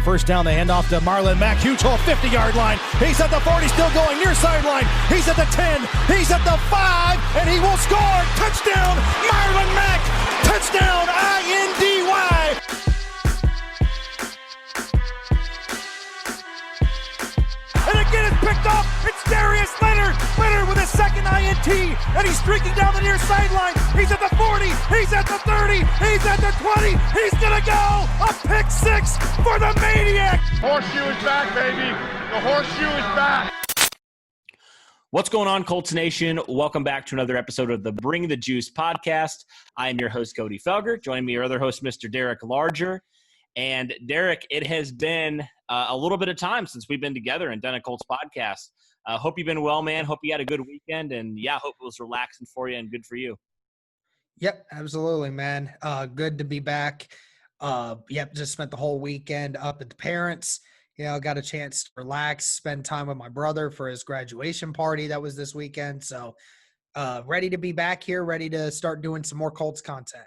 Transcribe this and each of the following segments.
first down. They hand off to Marlon Mack. Huge hole, 50-yard line. He's at the 40, still going near sideline. He's at the 10. He's at the 5, and he will score. Touchdown, Marlon Mack. Touchdown, INDY. And again, it's picked up. It's Darius Leonard. Leonard with his second INT, and he's streaking down the near sideline. He's at the 40. He's at the 30. He's at the 20. He's going to go. A pick six for the Maniac. Horseshoe is back, baby. The horseshoe is back. What's going on, Colts Nation? Welcome back to another episode of the Bring the Juice podcast. I am your host, Cody Felger. Joining me, our other host, Mr. Derek Larger. And Derek, it has been a little bit of time since we've been together and done a Colts podcast. Hope you've been well, man. Hope you had a good weekend. And, yeah, hope it was relaxing for you and good for you. Yep, absolutely, man. Good to be back. Just spent the whole weekend up at the parents'. Got a chance to relax, spend time with my brother for his graduation party that was this weekend. So ready to be back here, ready to start doing some more Colts content.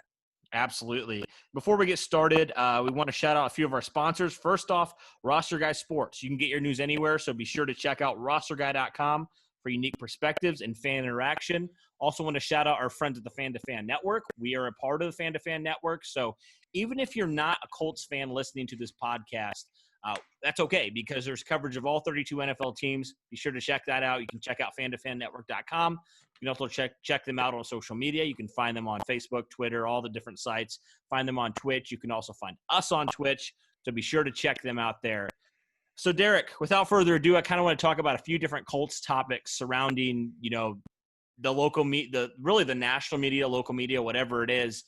Absolutely. Before we get started, we want to shout out a few of our sponsors. First off, Roster Guy Sports. You can get your news anywhere, so be sure to check out rosterguy.com for unique perspectives and fan interaction. Also want to shout out our friends at the Fan to Fan Network. We are a part of the Fan to Fan Network, so even if you're not a Colts fan listening to this podcast, that's okay because there's coverage of all 32 NFL teams. Be sure to check that out. You can check out fantofannetwork.com. You can also check them out on social media. You can find them on Facebook, Twitter, all the different sites. Find them on Twitch. You can also find us on Twitch. So be sure to check them out there. So, Derek, without further ado, I kind of want to talk about a few different Colts topics surrounding, the local the national media, local media, whatever it is.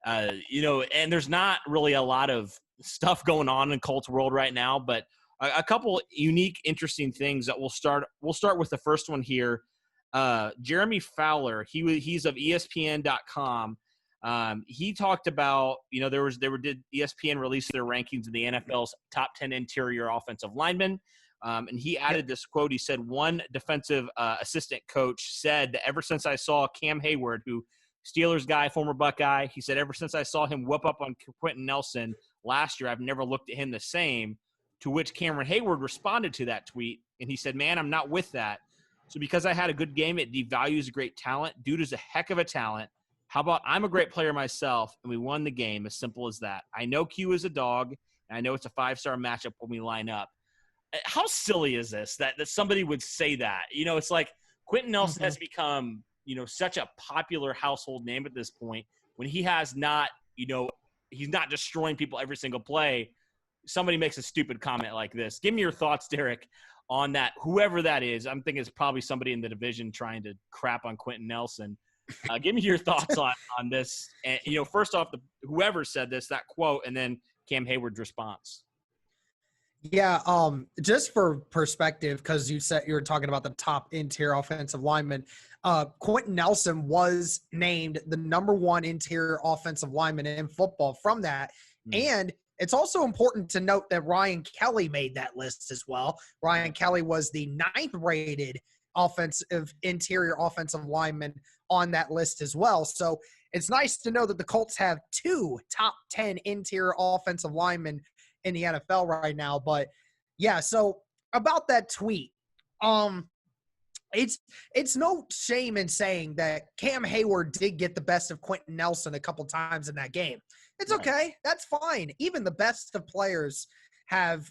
And there's not really a lot of stuff going on in Colts world right now, but a couple unique, interesting things that we'll start with the first one here. Jeremy Fowler, he's of ESPN.com. He talked about, did ESPN release their rankings of the NFL's top 10 interior offensive linemen. And he added this quote. He said, one defensive assistant coach said that ever since I saw Cam Heyward, who Steelers guy, former Buckeye, he said, ever since I saw him whip up on Quenton Nelson last year, I've never looked at him the same, to which Cameron Heyward responded to that tweet. And he said, man, I'm not with that. So because I had a good game, it devalues a great talent. Dude is a heck of a talent. How about I'm a great player myself, and we won the game, as simple as that. I know Q is a dog, and I know it's a 5-star matchup when we line up. How silly is this that somebody would say that? It's like Quenton Nelson has become, such a popular household name at this point when he has not, he's not destroying people every single play. Somebody makes a stupid comment like this. Give me your thoughts, Derek, on that, whoever that is. I'm thinking it's probably somebody in the division trying to crap on Quenton Nelson. Give me your thoughts on this. And, first off, whoever said this, that quote, and then Cam Heyward's response. Yeah, just for perspective, because you were talking about the top interior offensive lineman. Quenton Nelson was named the number one interior offensive lineman in football from that. And it's also important to note that Ryan Kelly made that list as well. Ryan Kelly was the 9th-rated interior offensive lineman on that list as well. So it's nice to know that the Colts have 2 top 10 interior offensive linemen in the NFL right now. But, yeah, so about that tweet, it's no shame in saying that Cam Heyward did get the best of Quenton Nelson a couple times in that game. It's okay. That's fine. Even the best of players have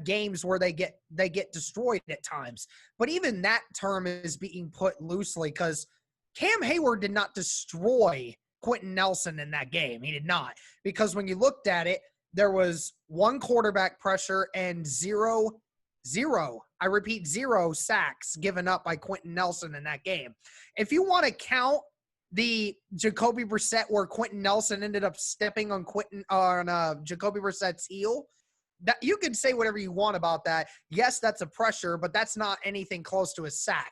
games where they get destroyed at times. But even that term is being put loosely because Cam Heyward did not destroy Quenton Nelson in that game. He did not. Because when you looked at it, there was 1 quarterback pressure and zero sacks given up by Quenton Nelson in that game. If you want to count the Jacoby Brissett where Quenton Nelson ended up stepping on Jacoby Brissett's heel, that you can say whatever you want about that. Yes, that's a pressure, but that's not anything close to a sack.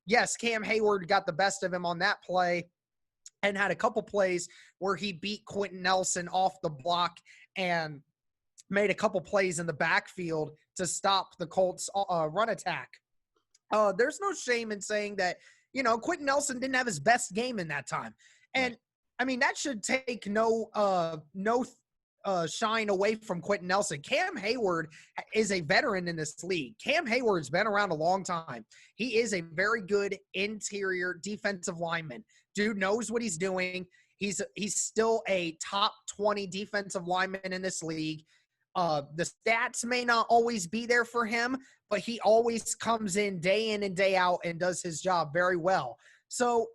Yes, Cam Heyward got the best of him on that play and had a couple plays where he beat Quenton Nelson off the block and made a couple plays in the backfield to stop the Colts' run attack. There's no shame in saying that, Quenton Nelson didn't have his best game in that time. And, I mean, that should take no shine away from Quenton Nelson. Cam Heyward is a veteran in this league. Cam Heyward's been around a long time. He is a very good interior defensive lineman. Dude knows what he's doing. He's still a top 20 defensive lineman in this league. The stats may not always be there for him, but he always comes in and day out and does his job very well. So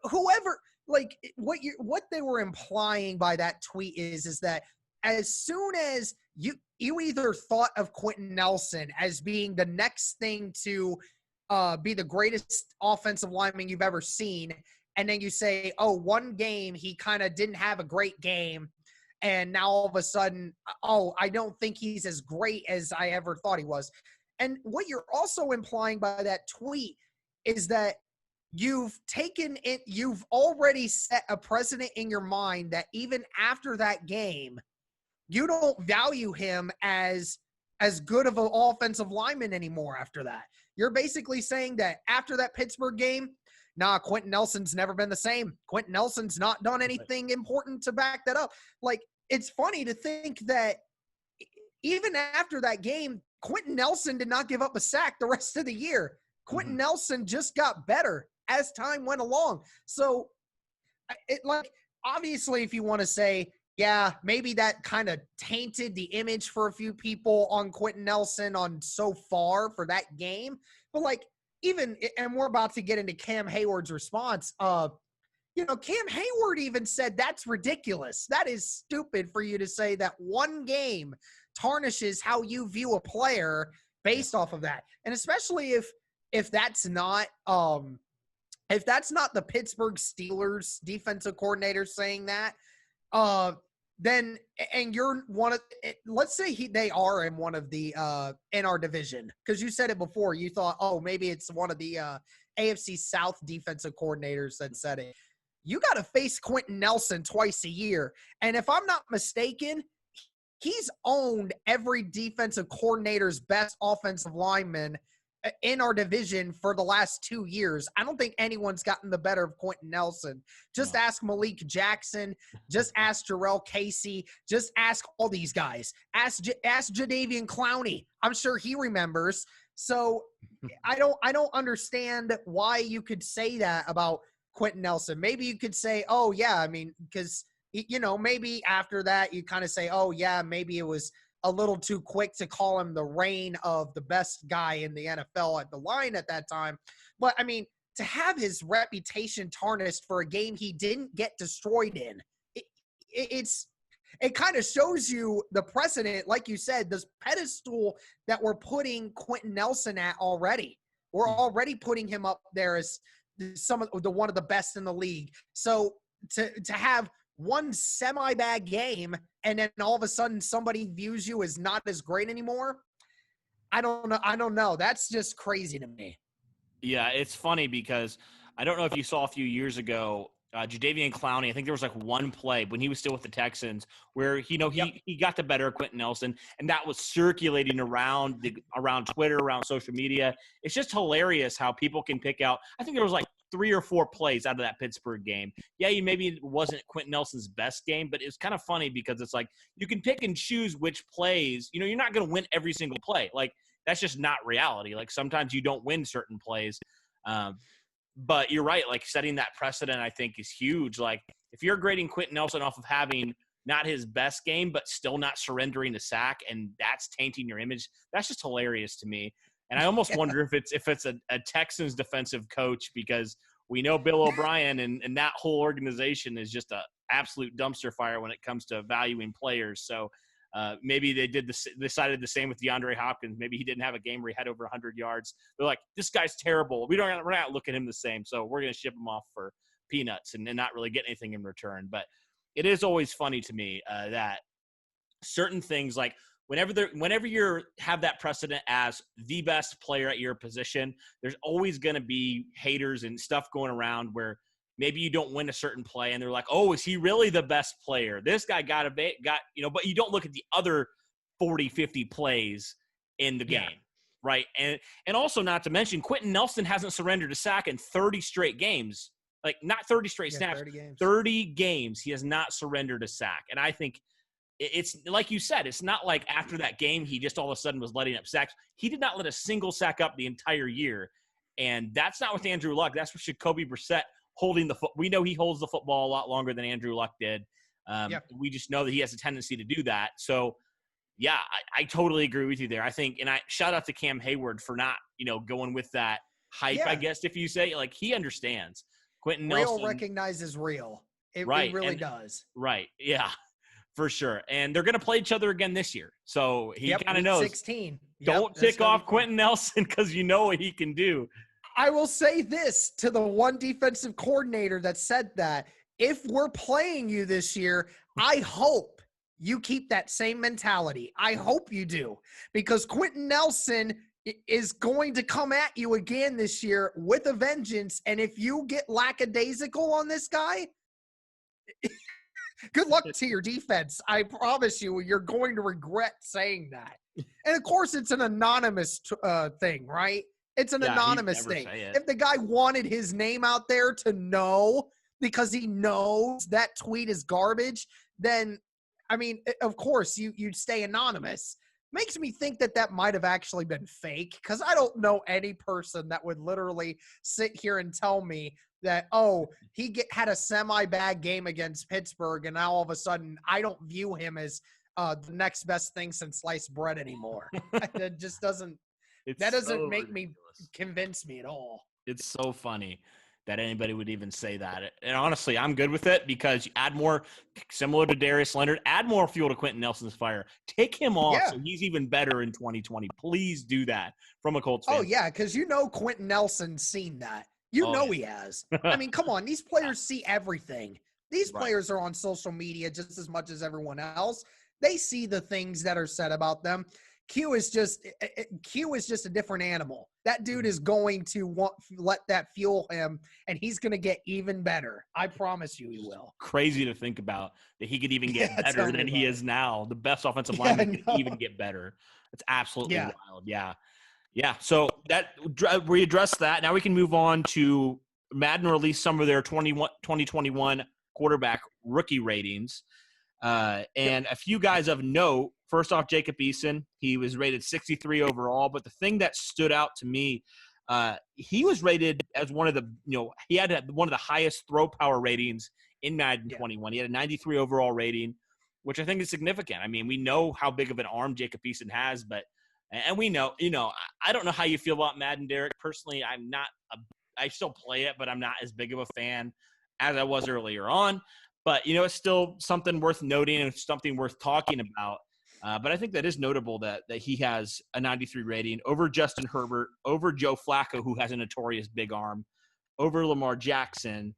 whoever, like what they were implying by that tweet is that as soon as you either thought of Quenton Nelson as being the next thing to be the greatest offensive lineman you've ever seen, and then you say, oh, one game he kind of didn't have a great game, and now all of a sudden, oh, I don't think he's as great as I ever thought he was. And what you're also implying by that tweet is that you've already set a precedent in your mind that even after that game, you don't value him as good of an offensive lineman anymore after that. You're basically saying that after that Pittsburgh game, nah, Quenton Nelson's never been the same. Quenton Nelson's not done anything important to back that up. Like, it's funny to think that even after that game, Quenton Nelson did not give up a sack the rest of the year. Quenton Nelson just got better as time went along. So, obviously, if you want to say, yeah, maybe that kind of tainted the image for a few people on Quenton Nelson on so far for that game. But, and we're about to get into Cam Heyward's response. Cam Heyward even said that's ridiculous. That is stupid for you to say that one game tarnishes how you view a player based off of that. And especially if that's not the Pittsburgh Steelers defensive coordinator saying that, then and you're one of, let's say they are in one of the in our division, because you said it before. You thought, oh, maybe it's one of the AFC South defensive coordinators that said it. You got to face Quenton Nelson twice a year, and if I'm not mistaken, he's owned every defensive coordinator's best offensive lineman in our division for the last 2 years. I don't think anyone's gotten the better of Quenton Nelson. Just ask Malik Jackson. Just ask Jarrell Casey. Just ask all these guys. Ask Jadeveon Clowney. I'm sure he remembers. So I don't understand why you could say that about Quenton Nelson. Maybe you could say, oh yeah, I mean, because maybe after that you kind of say, oh yeah, maybe it was a little too quick to call him the reign of the best guy in the NFL at the line at that time. But I mean, to have his reputation tarnished for a game he didn't get destroyed in, it kind of shows you the precedent, like you said, this pedestal that we're putting Quenton Nelson at already. We're already putting him up there as one of the best in the league. So to have one semi-bad game and then all of a sudden somebody views you as not as great anymore, I don't know. That's just crazy to me. Yeah, it's funny because I don't know if you saw a few years ago, Jadeveon Clowney, I think there was one play when he was still with the Texans where, he got the better of Quenton Nelson, and that was circulating around Twitter, around social media. It's just hilarious how people can pick out. I think there was 3 or 4 plays out of that Pittsburgh game. Yeah, maybe it wasn't Quenton Nelson's best game, but it's kind of funny because it's you can pick and choose which plays. You're not going to win every single play. That's just not reality. Sometimes you don't win certain plays. But you're right. Setting that precedent, I think, is huge. If you're grading Quenton Nelson off of having not his best game, but still not surrendering a sack, and that's tainting your image, that's just hilarious to me. And I almost wonder if it's a Texans defensive coach, because we know Bill O'Brien and that whole organization is just a absolute dumpster fire when it comes to valuing players. So maybe they decided the same with DeAndre Hopkins. Maybe he didn't have a game where he had over 100 yards. They're like, this guy's terrible. We're not looking at him the same, so we're going to ship him off for peanuts and not really get anything in return. But it is always funny to me that certain things, whenever you have that precedent as the best player at your position, there's always going to be haters and stuff going around where maybe you don't win a certain play and they're like, oh, is he really the best player? This guy got, but you don't look at the other 40, 50 plays in the game, right? And also, not to mention, Quenton Nelson hasn't surrendered a sack in 30 straight games. Not 30 straight snaps, 30 games he has not surrendered a sack. And I think it's like you said, it's not like after that game he just all of a sudden was letting up sacks. He did not let a single sack up the entire year, and that's not with Andrew Luck. That's with Jacoby Brissett holding the foot. We know he holds the football a lot longer than Andrew Luck did. We just know that he has a tendency to do that. So, yeah, I totally agree with you there. I think, and I shout out to Cam Heyward for not, going with that hype, I guess, if you say, like, he understands. Quenton Nelson. Real recognizes real. It really does. Right, yeah. For sure. And they're going to play each other again this year. So he kind of knows. 16. Don't tick off Quenton Nelson because you know what he can do. I will say this to the one defensive coordinator that said that. If we're playing you this year, I hope you keep that same mentality. I hope you do. Because Quenton Nelson is going to come at you again this year with a vengeance. And if you get lackadaisical on this guy – good luck to your defense. I promise you, you're going to regret saying that. And, of course, it's an anonymous thing, right? It's an anonymous thing. If the guy wanted his name out there to know because he knows that tweet is garbage, then, I mean, of course, you'd stay anonymous. Makes me think that might have actually been fake because I don't know any person that would literally sit here and tell me that, he had a semi-bad game against Pittsburgh, and now all of a sudden I don't view him as the next best thing since sliced bread anymore. That just doesn't – that doesn't make me convince me at all. It's so funny that anybody would even say that. And honestly, I'm good with it because you add more – similar to Darius Leonard, add more fuel to Quenton Nelson's fire. Take him off so he's even better in 2020. Please do that from a Colts fan. Oh, yeah, because Quenton Nelson's seen that. He has. I mean, come on. These players see everything. These players are on social media just as much as everyone else. They see the things that are said about them. Q is just a different animal. That dude is going to let that fuel him, and he's going to get even better. I promise you he will. Crazy to think about that he could even get better than he is now. The best offensive lineman could even get better. It's absolutely wild. Yeah. Yeah, so we addressed that. Now we can move on to Madden released some of their 2021 quarterback rookie ratings. And a few guys of note, first off, Jacob Eason. He was rated 63 overall. But the thing that stood out to me, he was rated as one of the, he had one of the highest throw power ratings in Madden 21. He had a 93 overall rating, which I think is significant. I mean, we know how big of an arm Jacob Eason has, and we know, I don't know how you feel about Madden, Derek. Personally, I still play it, but I'm not as big of a fan as I was earlier on. But, it's still something worth noting and something worth talking about. But I think that is notable that he has a 93 rating over Justin Herbert, over Joe Flacco, who has a notorious big arm, over Lamar Jackson,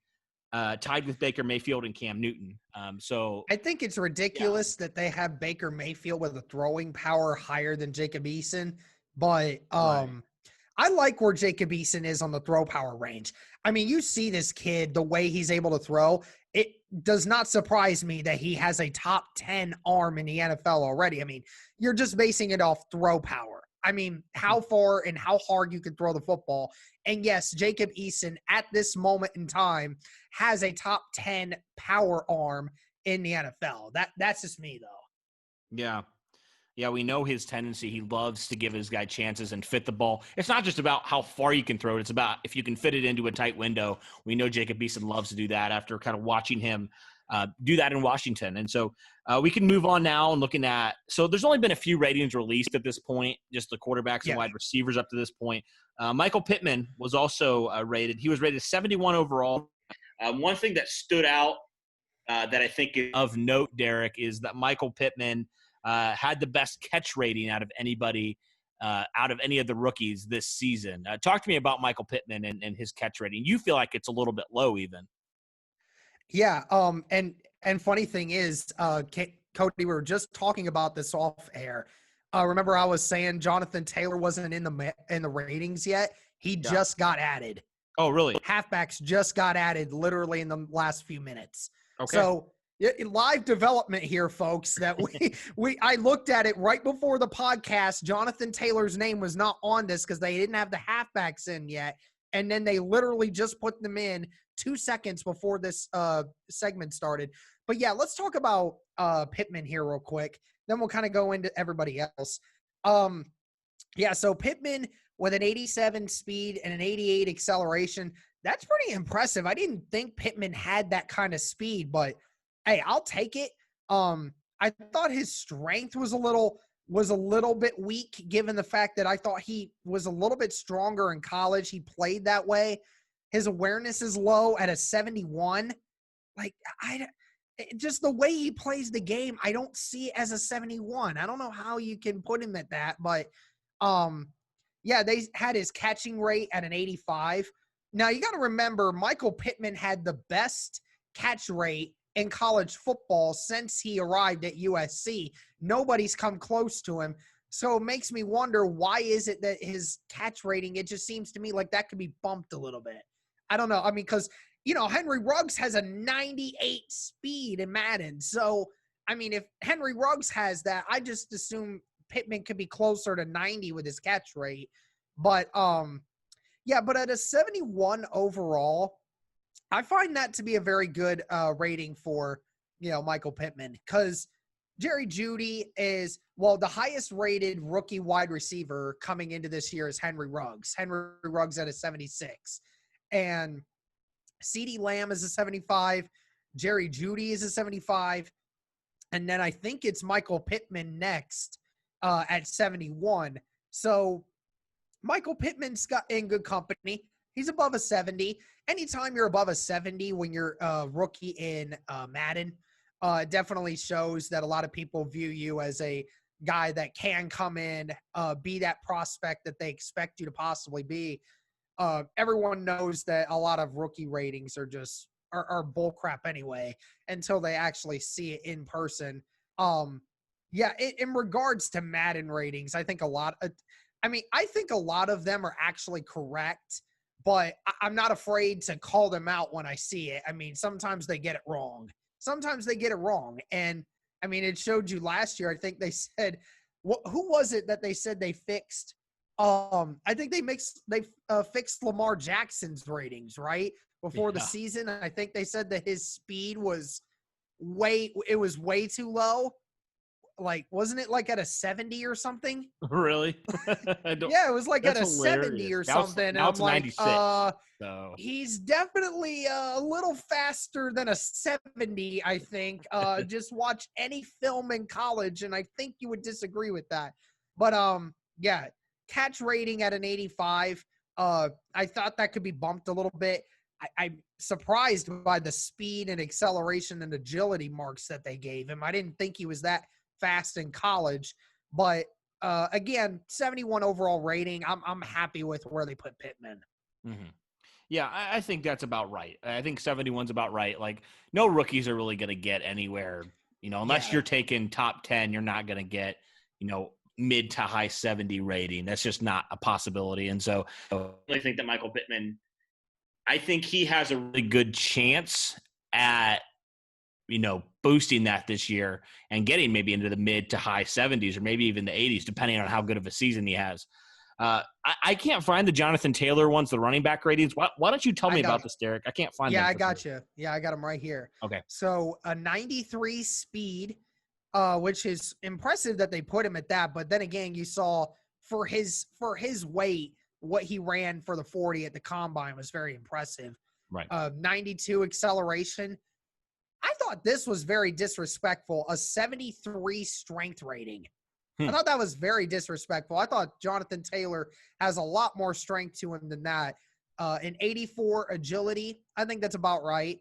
tied with Baker Mayfield and Cam Newton. So I think it's ridiculous that they have Baker Mayfield with a throwing power higher than Jacob Eason. But I like where Jacob Eason is on the throw power range. I mean, you see this kid, the way he's able to throw. It does not surprise me that he has a top 10 arm in the NFL already. I mean, you're just basing it off throw power. I mean, how far and how hard you can throw the football. And yes, Jacob Eason at this moment in time has a top 10 power arm in the NFL. That's just me, though. Yeah. Yeah, we know his tendency. He loves to give his guy chances and fit the ball. It's not just about how far you can throw it. It's about if you can fit it into a tight window. We know Jacob Eason loves to do that after kind of watching him do that in Washington. And so we can move on now and looking at – so there's only been a few ratings released at this point, just the quarterbacks and wide receivers up to this point. Michael Pittman was also rated. He was rated 71 overall. One thing that stood out that I think is of note, Derek, is that Michael Pittman – had the best catch rating out of anybody, out of any of the rookies this season. Talk to me about Michael Pittman and his catch rating. You feel like it's a little bit low even. Yeah. And funny thing is, Cody, we were just talking about this off air. Remember I was saying Jonathan Taylor wasn't in the ratings yet. He just got added. Oh, really? Halfbacks just got added literally in the last few minutes. Okay. So, live development here, folks, that I looked at it right before the podcast. Jonathan Taylor's name was not on this because they didn't have the halfbacks in yet. And then they literally just put them in 2 seconds before this segment started. But yeah, let's talk about Pittman here real quick. Then we'll kind of go into everybody else. Yeah, so Pittman with an 87 speed and an 88 acceleration, that's pretty impressive. I didn't think Pittman had that kind of speed, but hey, I'll take it. I thought his strength was a little bit weak, given the fact that I thought he was a little bit stronger in college. He played that way. His awareness is low at a 71. Like, just the way he plays the game, I don't see it as a 71. I don't know how you can put him at that, but yeah, they had his catching rate at an 85. Now, you got to remember, Michael Pittman had the best catch rate in college football since he arrived at USC. Nobody's come close to him. So it makes me wonder, why is it that his catch rating, it just seems to me like that could be bumped a little bit. I don't know. I mean, because, Henry Ruggs has a 98 speed in Madden. So, I mean, if Henry Ruggs has that, I just assume Pittman could be closer to 90 with his catch rate. But, yeah, but at a 71 overall, I find that to be a very good rating for, Michael Pittman, because Jerry Jeudy is, the highest rated rookie wide receiver coming into this year is Henry Ruggs. Henry Ruggs at a 76. And CeeDee Lamb is a 75. Jerry Jeudy is a 75. And then I think it's Michael Pittman next at 71. So Michael Pittman's got in good company. He's above a 70. Anytime you're above a 70 when you're a rookie in Madden, it definitely shows that a lot of people view you as a guy that can come in, be that prospect that they expect you to possibly be. Everyone knows that a lot of rookie ratings are bull crap anyway until they actually see it in person. Yeah, in regards to Madden ratings, I think I think a lot of them are actually correct, but I'm not afraid to call them out when I see it. I mean, sometimes they get it wrong. And I mean, it showed you last year. I think they said, who was it that they said they fixed? I think they fixed Lamar Jackson's ratings, right? Before the season. I think they said that his speed was way too low. Like, wasn't it like at a 70 or something? Really? Yeah, it was like at a hilarious. 70 or something. Now it's I'm like, 96. So. He's definitely a little faster than a 70, I think. Just watch any film in college, and I think you would disagree with that. But, yeah, catch rating at an 85. I thought that could be bumped a little bit. I'm surprised by the speed and acceleration and agility marks that they gave him. I didn't think he was that fast in college, but again, 71 overall rating. I'm happy with where they put Pittman. Mm-hmm. Yeah, I think that's about right. I think 71's about right. Like, no rookies are really going to get anywhere, unless you're taking top 10, you're not going to get, mid to high 70 rating. That's just not a possibility. And so I think that Michael Pittman, I think he has a really good chance at, boosting that this year and getting maybe into the mid to high 70s or maybe even the 80s, depending on how good of a season he has. I can't find the Jonathan Taylor ones, the running back ratings. Why don't you tell me about this, Derek? I can't find them. Yeah, I got you. Yeah, I got them right here. Okay. So a 93 speed, which is impressive that they put him at that. But then again, you saw for his weight, what he ran for the 40 at the combine was very impressive. Right. 92 acceleration. I thought this was very disrespectful. A 73 strength rating. I thought that was very disrespectful. I thought Jonathan Taylor has a lot more strength to him than that. An 84 agility. I think that's about right.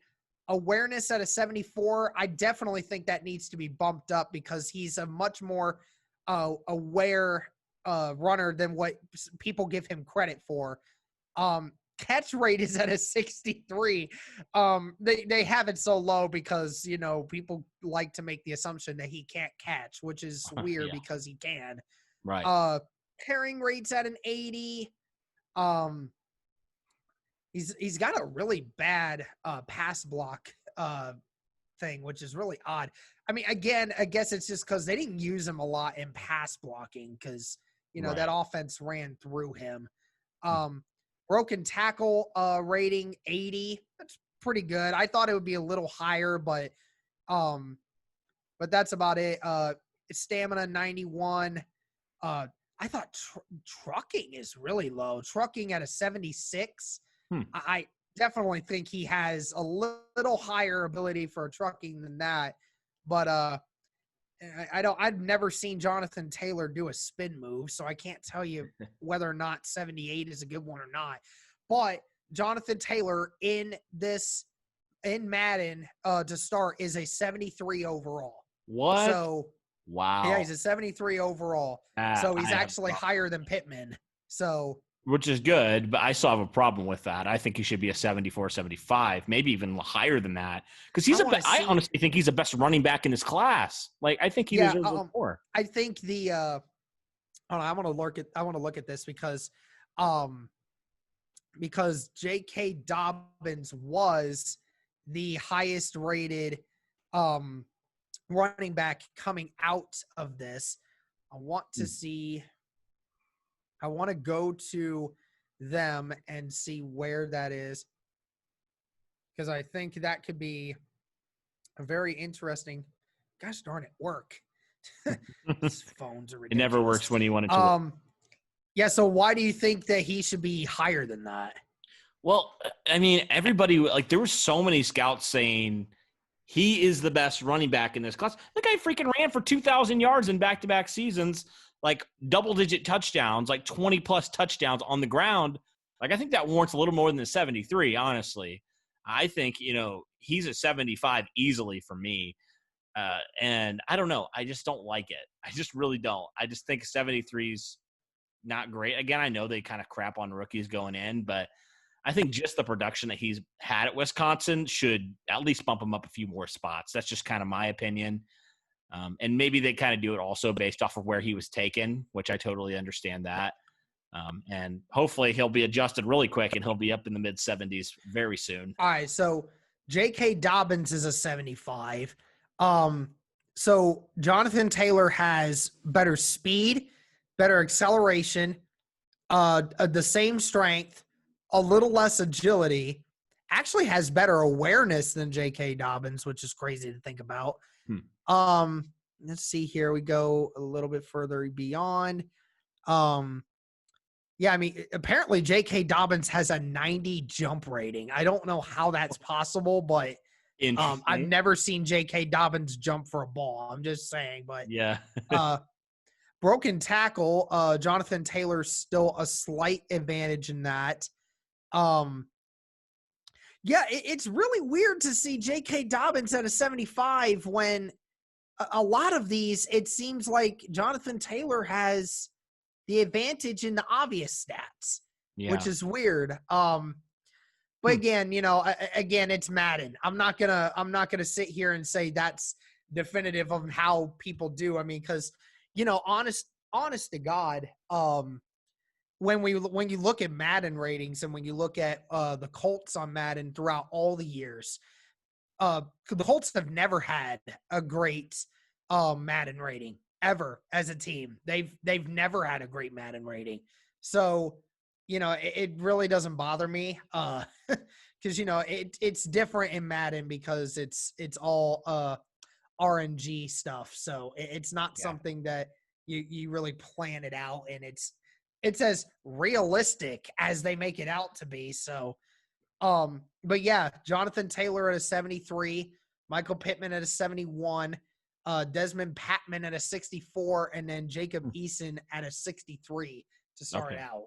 Awareness at a 74. I definitely think that needs to be bumped up because he's a much more aware runner than what people give him credit for. Catch rate is at a 63. They have it so low because, people like to make the assumption that he can't catch, which is weird because he can. Right. Carrying rate's at an 80. He's got a really bad pass block thing, which is really odd. I mean, again, I guess it's just because they didn't use him a lot in pass blocking because, that offense ran through him. Broken tackle rating 80. pretty good. I thought it would be a little higher, but that's about it. Stamina 91. I thought trucking is really low. Trucking at a 76. I definitely think he has a little higher ability for trucking than that. But I've never seen Jonathan Taylor do a spin move, so I can't tell you whether or not 78 is a good one or not. But Jonathan Taylor in Madden to start is a 73 overall. What? So wow. Yeah, he's a 73 overall. So he's actually higher than Pittman. So which is good, but I still have a problem with that. I think he should be a 74, 75, maybe even higher than that. Because I honestly think he's the best running back in his class. Like, I think he deserves more. I think I want to look at this because J.K. Dobbins was the highest rated running back coming out of this. I want to go to them and see where that is, because I think that could be a very interesting. Gosh darn it, work. These phones are ridiculous. It never works when you want it to work. Yeah, so why do you think that he should be higher than that? Well, I mean, everybody, like, there were so many scouts saying he is the best running back in this class. The guy freaking ran for 2,000 yards in back-to-back seasons, like double-digit touchdowns, like 20-plus touchdowns on the ground. Like, I think that warrants a little more than the 73, honestly. I think, he's a 75 easily for me. And I don't know. I just don't like it. I just really don't. I just think 73's not great. Again, I know they kind of crap on rookies going in, but I think just the production that he's had at Wisconsin should at least bump him up a few more spots. That's just kind of my opinion. And maybe they kind of do it also based off of where he was taken, which I totally understand that. And hopefully he'll be adjusted really quick and he'll be up in the mid-70s very soon. All right, so J.K. Dobbins is a 75. So Jonathan Taylor has better speed, better acceleration, the same strength, a little less agility, actually has better awareness than J.K. Dobbins, which is crazy to think about. Let's see here. We go a little bit further beyond. Yeah, I mean, apparently J.K. Dobbins has a 90 jump rating. I don't know how that's possible, but I've never seen J.K. Dobbins jump for a ball. I'm just saying, but yeah. Broken tackle, Jonathan Taylor's still a slight advantage in that. Yeah, it's really weird to see J.K. Dobbins at a 75 when a lot of these, it seems like Jonathan Taylor has the advantage in the obvious stats, which is weird. But again, again, it's Madden. I'm not gonna sit here and say that's definitive of how people do. I mean, because honest to God, when you look at Madden ratings and when you look at the Colts on Madden throughout all the years, the Colts have never had a great Madden rating ever as a team. They've never had a great Madden rating. So, it really doesn't bother me because, it's different in Madden because it's all RNG stuff. So it's not something that you really plan it out, and it's as realistic as they make it out to be. So, but yeah, Jonathan Taylor at a 73, Michael Pittman at a 71, Desmond Patman at a 64, and then Jacob Eason at a 63 to start out.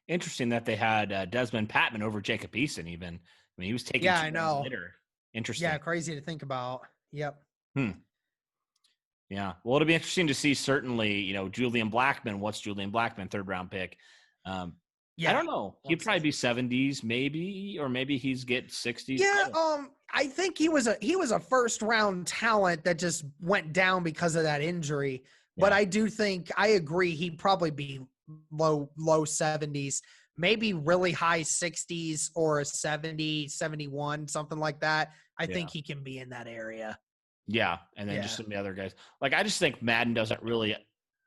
Interesting that they had Desmond Patman over Jacob Eason even. I mean, he was taking I know. later. Interesting. Yeah, crazy to think about. Yep. Yeah. Well, it'll be interesting to see certainly, Julian Blackmon. What's Julian Blackmon, third-round pick? I don't know. He'd probably be 70s maybe, or maybe he's get 60s. Yeah, I think he was a first-round talent that just went down because of that injury. Yeah. But I do think – I agree he'd probably be low 70s, maybe really high 60s or a 70, 71, something like that. I think he can be in that area. Yeah, and then just some of the other guys. Like, I just think Madden doesn't really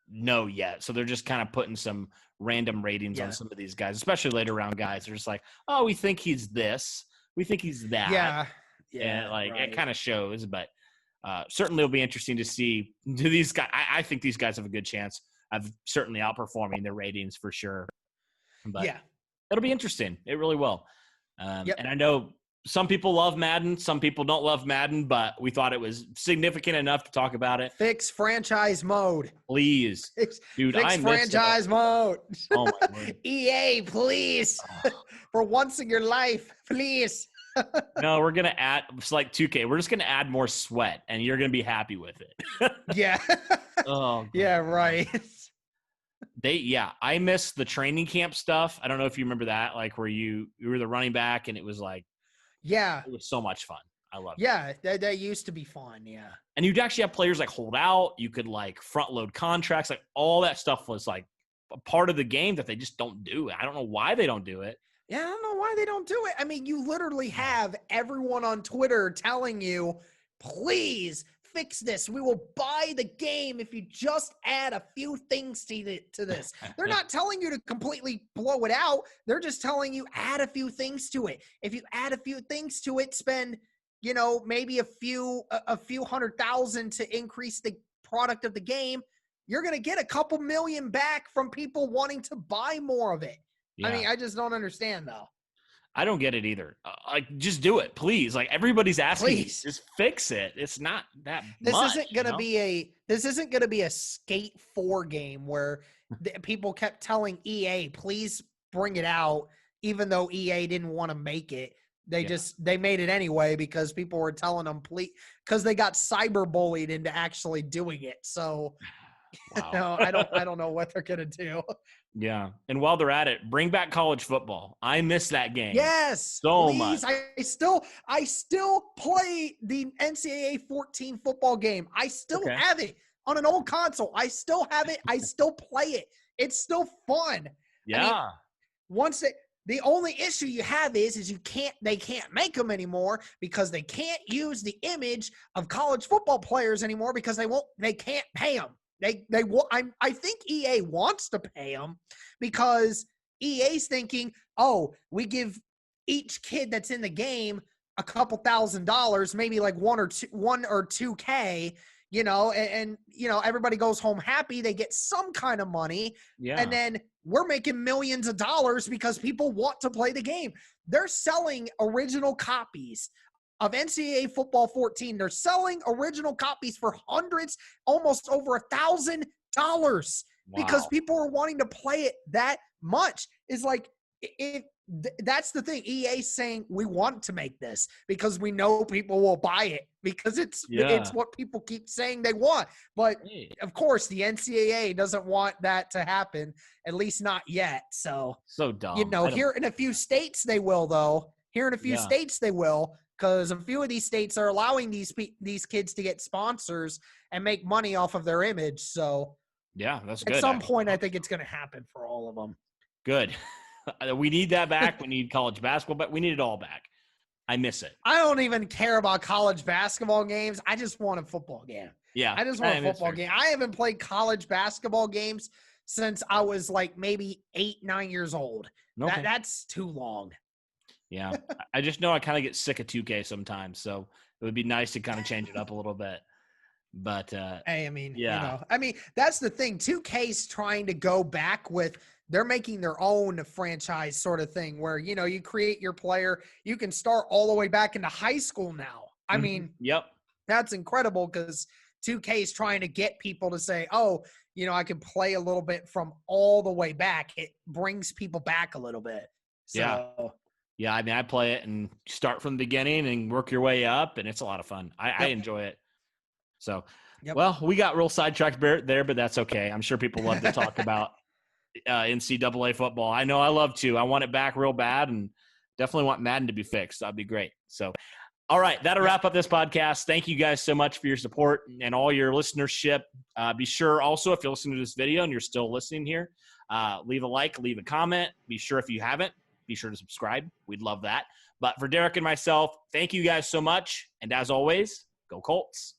know yet, so they're just kind of putting some random ratings on some of these guys, especially later round guys. They're just like, oh, we think he's this, we think he's that. Yeah. And like right. it kind of shows, but certainly it'll be interesting to see. Do these guys? I think these guys have a good chance of certainly outperforming their ratings for sure. But yeah. it'll be interesting. It really will. Yep. And I know some people love Madden, some people don't love Madden, but we thought it was significant enough to talk about it. Fix franchise mode. Please, dude. Fix franchise mode. Oh my word. EA, please. For once in your life, please. No, we're gonna add. It's like 2K. We're just gonna add more sweat, and you're gonna be happy with it. Yeah. Oh. Yeah. Right. I miss the training camp stuff. I don't know if you remember that, like where you were the running back, and it was like, yeah, it was so much fun. I love it. Yeah, that used to be fun. Yeah. And you'd actually have players like hold out. You could like front load contracts. Like all that stuff was like a part of the game that they just don't do. I don't know why they don't do it. Yeah, I don't know why they don't do it. I mean, you literally have everyone on Twitter telling you, please fix this. We will buy the game if you just add a few things to this. They're not telling you to completely blow it out. They're just telling you add a few things to it. If you add a few things to it, spend, maybe a few $100,000 to increase the product of the game, you're going to get a couple million back from people wanting to buy more of it. Yeah. I mean, I just don't understand though. I don't get it either. Just do it, please. Like everybody's asking, please. Just fix it. It's not that this much. This isn't going to be a Skate 4 game where people kept telling EA, please bring it out, even though EA didn't want to make it. They made it anyway because people were telling them, please, because they got cyberbullied into actually doing it. So, wow. I don't know what they're going to do. Yeah. And while they're at it, bring back college football. I miss that game. Yes. So please. much. I still play the NCAA 14 football game. I still have it on an old console. I still have it. I still play it. It's still fun. Yeah. I mean, the only issue you have is they can't make them anymore because they can't use the image of college football players anymore because they can't pay them. I think EA wants to pay them because EA's thinking, oh, we give each kid that's in the game a couple $1,000s, maybe like one or $2K, and everybody goes home happy. They get some kind of money. Yeah. And then we're making millions of dollars because people want to play the game. They're selling original copies of NCAA Football 14. They're selling original copies for hundreds, almost over $1,000 because people are wanting to play it that much. It's like, that's the thing. EA's saying we want to make this because we know people will buy it because it's what people keep saying they want. But of course, the NCAA doesn't want that to happen, at least not yet. So dumb. Here in a few states they will, though. Here in a few states they will. Because a few of these states are allowing these kids to get sponsors and make money off of their image. So, yeah, that's good. At some point, I think it's going to happen for all of them. Good. We need that back. We need college basketball, but we need it all back. I miss it. I don't even care about college basketball games. I just want a football game. Yeah. I just want a football game. I haven't played college basketball games since I was like maybe 8-9 years old. Okay. That's too long. Yeah. I just know I kind of get sick of 2K sometimes. So it would be nice to kind of change it up a little bit. But hey, I mean, that's the thing. 2K's trying to go back with, they're making their own franchise sort of thing where, you create your player. You can start all the way back into high school now. I mean, that's incredible because 2K is trying to get people to say, oh, I can play a little bit from all the way back. It brings people back a little bit. So, yeah, I mean, I play it and start from the beginning and work your way up, and it's a lot of fun. I enjoy it. So, well, we got real sidetracked there, but that's okay. I'm sure people love to talk about NCAA football. I know I love to. I want it back real bad and definitely want Madden to be fixed. That'd be great. So, all right, that'll wrap up this podcast. Thank you guys so much for your support and all your listenership. Be sure also, if you're listening to this video and you're still listening here, leave a like, leave a comment. Be sure if you haven't, be sure to subscribe. We'd love that. But for Derek and myself, thank you guys so much. And as always, go Colts.